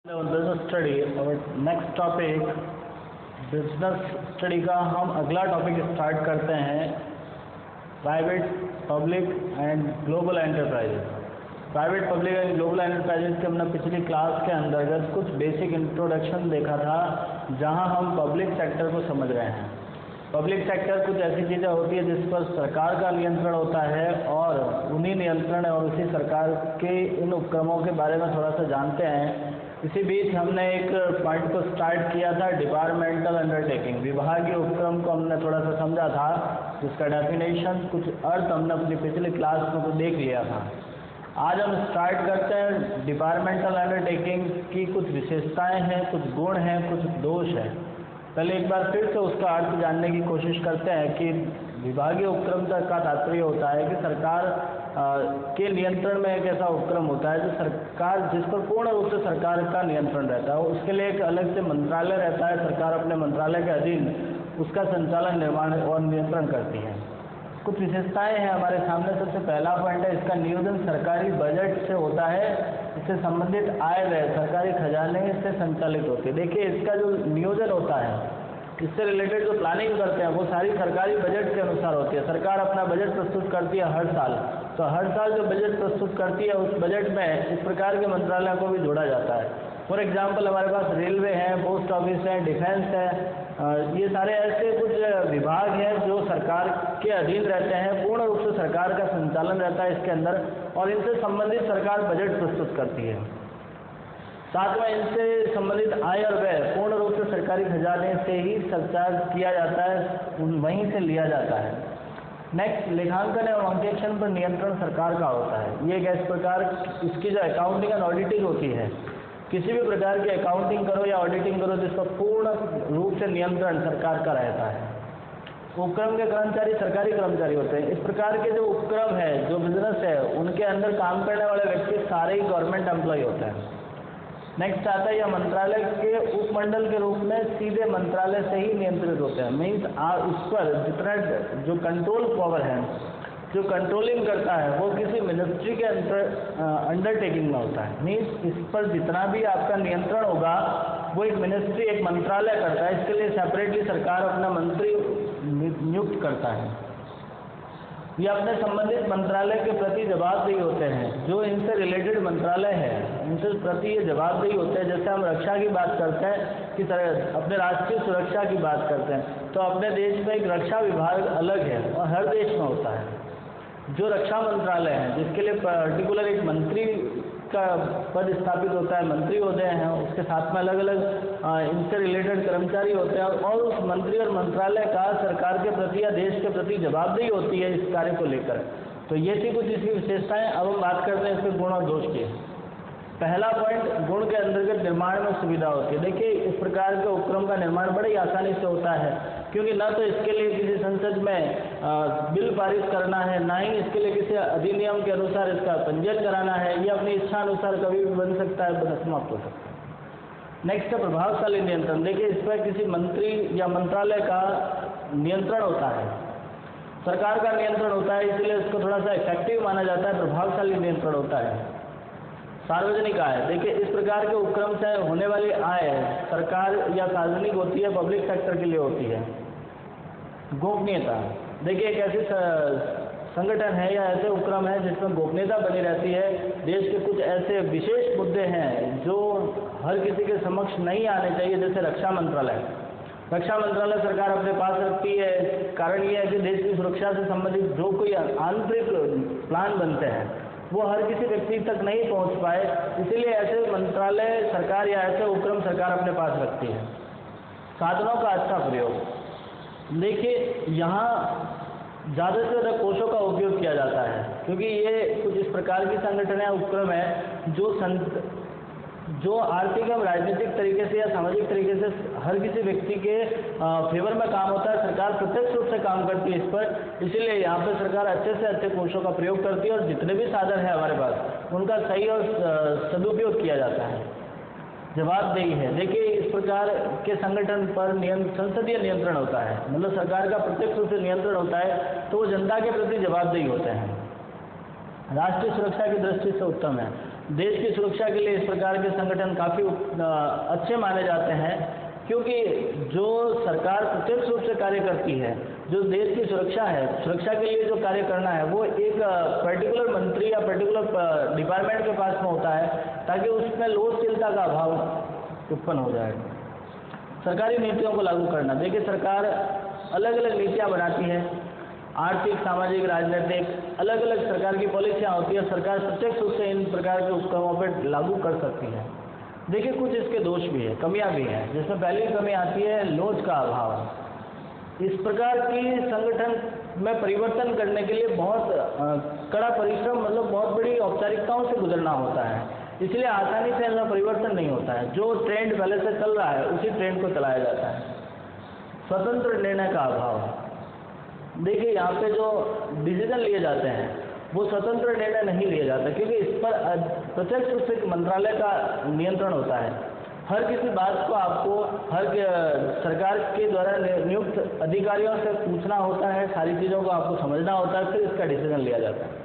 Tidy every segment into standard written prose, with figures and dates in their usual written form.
Business study और next topic business study का हम अगला टॉपिक स्टार्ट करते हैं private public and global enterprises. Private public and global enterprises के हमने पिछली क्लास के अंतर्गत कुछ बेसिक इंट्रोडक्शन देखा था, जहां हम पब्लिक सेक्टर को समझ रहे हैं। पब्लिक सेक्टर कुछ ऐसी चीज़ें होती है जिस पर सरकार का नियंत्रण होता है और उन्हीं नियंत्रण और उसी सरकार के इन उपक्रमों के बारे में थोड़ा सा जानते हैं। इसी बीच हमने एक पॉइंट को स्टार्ट किया था, डिपार्टमेंटल अंडरटेकिंग, विभागीय उपक्रम को हमने थोड़ा सा समझा था, जिसका डेफिनेशन कुछ अर्थ हमने अपनी पिछली क्लास में तो देख लिया था। आज हम स्टार्ट करते हैं डिपार्टमेंटल अंडरटेकिंग की कुछ विशेषताएं हैं, कुछ गुण हैं, कुछ दोष हैं। पहले एक बार फिर से उसका अर्थ जानने की कोशिश करते हैं कि विभागीय उपक्रम का तात्पर्य होता है कि सरकार के नियंत्रण में एक ऐसा उपक्रम होता है जो सरकार जिस पर पूर्ण रूप से सरकार का नियंत्रण रहता है। उसके लिए एक अलग से मंत्रालय रहता है, सरकार अपने मंत्रालय के अधीन उसका संचालन, निर्माण और नियंत्रण करती है। कुछ विशेषताएं हैं हमारे सामने। सबसे पहला पॉइंट है, इसका नियोजन सरकारी बजट से होता है। इससे संबंधित आय व्यय सरकारी खजाने से संचालित होती है। देखिए, इसका जो नियोजन होता है, इससे रिलेटेड जो प्लानिंग करते हैं वो सारी सरकारी बजट के अनुसार होती है। सरकार अपना बजट प्रस्तुत करती है हर साल, तो हर साल जो बजट प्रस्तुत करती है उस बजट में इस प्रकार के मंत्रालयों को भी जोड़ा जाता है। फॉर एग्जाम्पल, हमारे पास रेलवे है, पोस्ट ऑफिस है, डिफेंस है, ये सारे ऐसे कुछ विभाग हैं जो सरकार के अधीन रहते हैं। पूर्ण रूप से सरकार का संचालन रहता है इसके अंदर और इनसे संबंधित सरकार बजट प्रस्तुत करती है। साथ में इनसे संबंधित आय और व्यय पूर्ण रूप से सरकारी खजाने से ही संचार किया जाता है, वहीं से लिया जाता है। नेक्स्ट, लेखांकन और अंकेक्षण पर नियंत्रण सरकार का होता है। ये इस प्रकार इसकी जो अकाउंटिंग एंड ऑडिटिंग होती है, किसी भी प्रकार की अकाउंटिंग करो या ऑडिटिंग करो जिस पर पूर्ण रूप से नियंत्रण सरकार का रहता है। उपक्रम के कर्मचारी सरकारी कर्मचारी होते हैं। इस प्रकार के जो उपक्रम है, जो बिजनेस है, उनके अंदर काम करने वाले व्यक्ति सारे ही गवर्नमेंट एम्प्लॉय होते हैं। नेक्स्ट आता है, यह मंत्रालय के उपमंडल के रूप में सीधे मंत्रालय से ही नियंत्रित होते हैं। मीन्स उस पर जितना जो कंट्रोल पावर है, जो कंट्रोलिंग करता है, वो किसी मिनिस्ट्री के अंडरटेकिंग में होता है। मीन्स इस पर जितना भी आपका नियंत्रण होगा वो एक मिनिस्ट्री, एक मंत्रालय करता है। इसके लिए सेपरेटली सरकार अपना मंत्री नियुक्त करता है। ये अपने संबंधित मंत्रालय के प्रति जवाबदेही होते हैं। जो इनसे रिलेटेड मंत्रालय है उनसे प्रति ये जवाबदेही होते हैं। जैसे हम रक्षा की बात करते हैं कि अपने राष्ट्रीय सुरक्षा की बात करते हैं, तो अपने देश में एक रक्षा विभाग अलग है और हर देश में होता है। जो रक्षा मंत्रालय है, जिसके लिए पर्टिकुलर एक मंत्री का पद स्थापित होता है, मंत्री होते हैं, उसके साथ में अलग अलग इनसे रिलेटेड कर्मचारी होते हैं और उस मंत्री और मंत्रालय का सरकार के प्रति या देश के प्रति जवाबदेही होती है इस कार्य को लेकर। तो ये थी कुछ इसकी विशेषताएं। अब हम बात करते हैं इसके गुण और दोष की। पहला पॉइंट, गुण के अंतर्गत निर्माण में सुविधा होती है। देखिए, इस प्रकार के उपक्रम का निर्माण बड़ी आसानी से होता है, क्योंकि न तो इसके लिए किसी संसद में बिल पारित करना है, ना ही इसके लिए किसी अधिनियम के अनुसार इसका पंजीयन कराना है। ये अपनी इच्छा अनुसार कभी भी बन सकता है, समाप्त हो सकता है। नेक्स्ट है प्रभावशाली नियंत्रण। देखिए, इस पर किसी मंत्री या मंत्रालय का नियंत्रण होता है, सरकार का नियंत्रण होता है, इसलिए उसको थोड़ा सा इफेक्टिव माना जाता है, प्रभावशाली नियंत्रण होता है। सार्वजनिक आय, देखिए इस प्रकार के उपक्रम से होने वाली आय सरकार या सार्वजनिक होती है, पब्लिक सेक्टर के लिए होती है। गोपनीयता, देखिए एक ऐसी संगठन है या ऐसे उपक्रम है जिसमें गोपनीयता बनी रहती है। देश के कुछ ऐसे विशेष मुद्दे हैं जो हर किसी के समक्ष नहीं आने चाहिए, जैसे रक्षा मंत्रालय। रक्षा मंत्रालय सरकार अपने पास रखती है। कारण ये है कि देश की सुरक्षा से संबंधित जो कोई आंतरिक प्लान बनते हैं वो हर किसी व्यक्ति तक नहीं पहुंच पाए, इसीलिए ऐसे मंत्रालय सरकार या ऐसे उपक्रम सरकार अपने पास रखती है। साधनों का अच्छा प्रयोग, देखिए यहाँ ज़्यादा से ज़्यादा कोषों का उपयोग किया जाता है, क्योंकि ये कुछ इस प्रकार की संगठन है, उपक्रम है जो आर्थिक एवं राजनीतिक तरीके से या सामाजिक तरीके से हर किसी व्यक्ति के फेवर में काम होता है। सरकार प्रत्यक्ष रूप से काम करती है इस पर, इसीलिए यहाँ पर सरकार अच्छे से अच्छे कोषों का प्रयोग करती है और जितने भी साधन है हमारे पास उनका सही और सदुपयोग किया जाता है। जवाबदेही है, देखिए इस प्रकार के संगठन पर संसदीय नियंत्रण होता है, मतलब सरकार का प्रत्यक्ष रूप से नियंत्रण होता है, तो वो जनता के प्रति जवाबदेही होते हैं। राष्ट्रीय सुरक्षा की दृष्टि से उत्तम है। देश की सुरक्षा के लिए इस प्रकार के संगठन काफ़ी अच्छे माने जाते हैं, क्योंकि जो सरकार प्रत्यक्ष रूप से कार्य करती है, जो देश की सुरक्षा है, सुरक्षा के लिए जो कार्य करना है वो एक पर्टिकुलर मंत्री या पर्टिकुलर डिपार्टमेंट के पास में होता है, ताकि उसमें लोकशीलता का अभाव उत्पन्न हो जाए। सरकारी नीतियों को लागू करना, देखिए सरकार अलग अलग नीतियाँ बनाती है, आर्थिक, सामाजिक, राजनीतिक, अलग अलग सरकार की पॉलिसियाँ होती है। सरकार प्रत्यक्ष रूप से इन प्रकार के उपक्रमों पर लागू कर सकती है। देखिए कुछ इसके दोष भी है, कमियां भी हैं, जिसमें पहली कमी आती है लोच का अभाव। इस प्रकार की संगठन में परिवर्तन करने के लिए बहुत कड़ा परिश्रम, मतलब बहुत बड़ी औपचारिकताओं से गुजरना होता है, इसलिए आसानी से इनमें परिवर्तन नहीं होता है। जो ट्रेंड पहले से चल रहा है उसी ट्रेंड को चलाया जाता है। स्वतंत्र निर्णय का अभाव, देखिए यहाँ पे जो डिसीजन लिए जाते हैं वो स्वतंत्र निर्णय नहीं लिए जाते, क्योंकि इस पर प्रत्यक्ष रूप से मंत्रालय का नियंत्रण होता है। हर किसी बात को आपको सरकार के द्वारा नियुक्त अधिकारियों से पूछना होता है, सारी चीज़ों को आपको समझना होता है, फिर इसका डिसीजन लिया जाता है।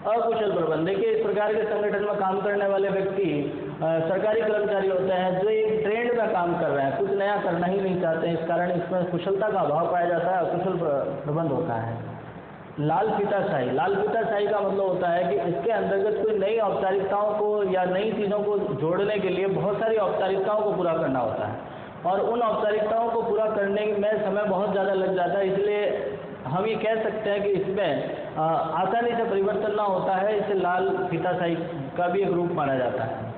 अकुशल प्रबंध, देखिए इस प्रकार के संगठन में काम करने वाले व्यक्ति सरकारी कर्मचारी होते हैं जो एक ट्रेंड में काम कर रहे हैं, कुछ नया करना ही नहीं चाहते हैं, इस कारण इसमें कुशलता का अभाव पाया जाता है, अकुशल प्रबंध होता है। लाल फीताशाही, लाल फीताशाही का मतलब होता है कि इसके अंतर्गत कोई नई औपचारिकताओं को या नई चीज़ों को जोड़ने के लिए बहुत सारी औपचारिकताओं को पूरा करना होता है, और उन औपचारिकताओं को पूरा करने में समय बहुत ज़्यादा लग जाता है। इसलिए हम ये कह सकते हैं कि इसमें आसानी से परिवर्तन ना होता है, इसे लाल फीताशाही का भी एक रूप माना जाता है।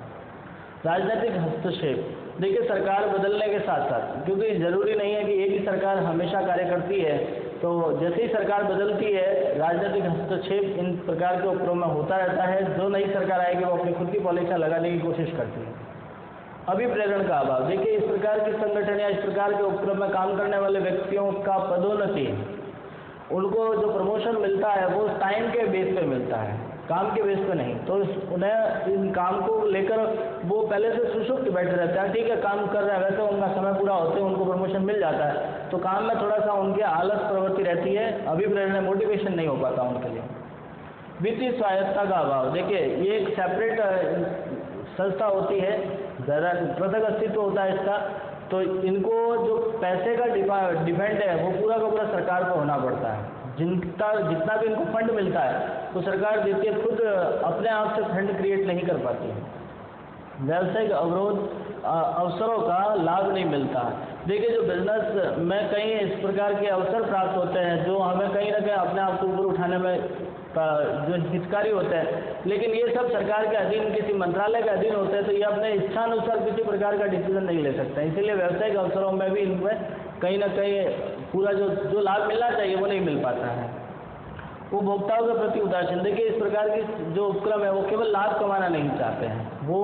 राजनीतिक हस्तक्षेप, देखिए सरकार बदलने के साथ साथ, क्योंकि ज़रूरी नहीं है कि एक ही सरकार हमेशा कार्य करती है, तो जैसे ही सरकार बदलती है राजनीतिक हस्तक्षेप इन प्रकार के उपक्रम में होता रहता है। जो नई सरकार आएगी वो अपनी खुद की पॉलिसियाँ लगाने की कोशिश करती है। अभिप्रेरण का अभाव, देखिए इस प्रकार के संगठन या इस प्रकार के उपक्रम में काम करने वाले व्यक्तियों का पदोन्नति, उनको जो प्रमोशन मिलता है वो टाइम के बेस पे मिलता है, काम के बेस पे नहीं। तो उन्हें इन काम को लेकर वो पहले से सुसुप्त बैठे रहते हैं, ठीक है काम कर रहे हैं, वैसे उनका समय पूरा होते हैं उनको प्रमोशन मिल जाता है, तो काम में थोड़ा सा उनके आलस प्रवृत्ति रहती है, अभिप्रेरण मोटिवेशन नहीं हो पाता उनके लिए। वित्तीय स्वायत्तता का अभाव, देखिए ये एक सेपरेट संस्था होती है, पृथक अस्तित्व होता है इसका, तो इनको जो पैसे का डिपेंड है वो पूरा का पूरा सरकार को होना पड़ता है। जितना भी इनको फंड मिलता है तो सरकार देती है, खुद अपने आप से फंड क्रिएट नहीं कर पाती है। व्यावसायिक अवरोध, अवसरों का लाभ नहीं मिलता। देखिए जो बिजनेस में कई इस प्रकार के अवसर प्राप्त होते हैं जो हमें कहीं ना कहीं अपने आप को ऊपर उठाने में जो हितकारी होते हैं, लेकिन ये सब सरकार के अधीन, किसी मंत्रालय के अधीन होते हैं, तो ये अपने इच्छानुसार किसी प्रकार का डिसीजन नहीं ले सकते हैं। इसीलिए व्यावसायिक अवसरों में भी इनमें कहीं ना कहीं पूरा जो लाभ मिलना चाहिए वो नहीं मिल पाता है। उपभोक्ताओं के प्रति उदासीन, देखिए इस प्रकार की जो उपक्रम है वो केवल लाभ कमाना नहीं चाहते हैं, वो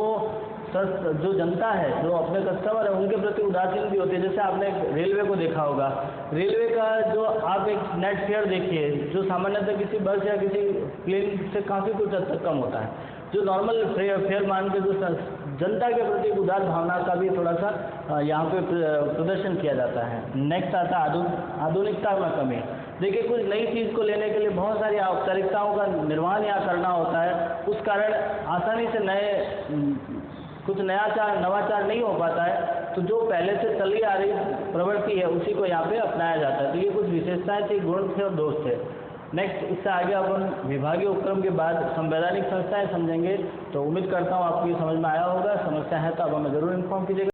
जो जनता है, जो अपने कस्टमर है, उनके प्रति उदासीन भी होती है। जैसे आपने रेलवे को देखा होगा, रेलवे का जो आप एक नेट फेयर देखिए, जो सामान्यतः किसी बस या किसी प्लेन से काफ़ी कुछ हद तक कम होता है, जो नॉर्मल फेयर मान के जो जनता के प्रति उदार भावना का भी थोड़ा सा यहाँ पे प्रदर्शन किया जाता है। नेक्स्ट आता है आधुनिकता में कमी। देखिए कुछ नई चीज़ को लेने के लिए बहुत सारी औपचारिकताओं का निर्वहन यहाँ करना होता है, उस कारण आसानी से कुछ नवाचार नहीं हो पाता है, तो जो पहले से चली आ रही प्रवृत्ति है उसी को यहाँ पे अपनाया जाता है। तो ये कुछ विशेषताएं थी, गुण थे और दोष थे। नेक्स्ट इससे आगे अपन विभागीय उपक्रम के बाद संवैधानिक संस्थाएं समझेंगे, तो उम्मीद करता हूँ आपको ये समझ में आया होगा। समस्या है तो आप हमें ज़रूर इन्फॉर्म कीजिएगा।